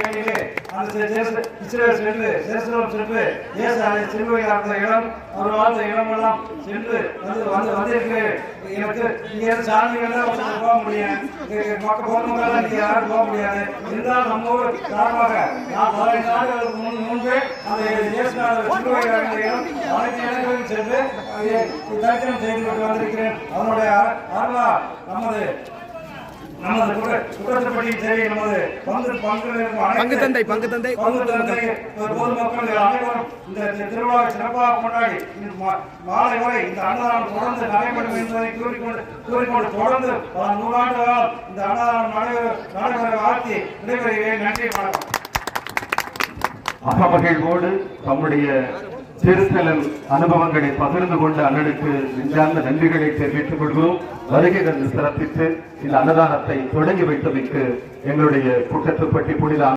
ஏழிலே அந்த இஸ்ரேல் சென்று ஜெருசலேம் சென்று சிலுவையில் இருந்த இடம் அவர் வாழ்ந்த இடமெல்லாம் சென்று வந்திருக்கிறேன். எனக்கு இங்கே சாமிகள்லாம் போக முடியாது, பொதுமக்கள் நீங்க யாரும் போக முடியாது. இருந்தாலும் நம்ம ஊர் சார்பாக நான் 15 நாட்களுக்கு முன்பே அந்த சிலுவையில் இருந்த இடம் அனைத்து இடங்களிலும் சென்று தரிசனம் செய்து கொண்டு வந்திருக்கிறேன். அவனுடைய அருளா நமது குற்றப்பட்டியும் சரி, நமது பங்கு தந்தை பொதுமக்கள் அனைவரும் இந்த திருவிழாவை சிறப்பாக கொண்டாடி மாலை வரை இந்த அன்னதானம் தொடர்ந்து நடைபெறும் என்பதை கூறிக்கொண்டு தொடர்ந்து பல நூறாண்டுகளால் இந்த அன்னதானம் நடைபெற வாழ்த்தி விடைபெறுகிறேன். நன்றி, வணக்கம். அகமகிழ்வோடு தம்முடைய திருத்தலம் அனுபவங்களை பகிர்ந்து கொண்டு அண்ணனுக்கு நெஞ்சார்ந்த நன்றிகளை தெரிவித்துக் கொள்கிறோம். வருகை தந்து சிறப்பித்து இந்த அன்னதானத்தை தொடங்கி வைத்தமைக்கு எங்களுடைய குற்றத்துப்பட்டி புனித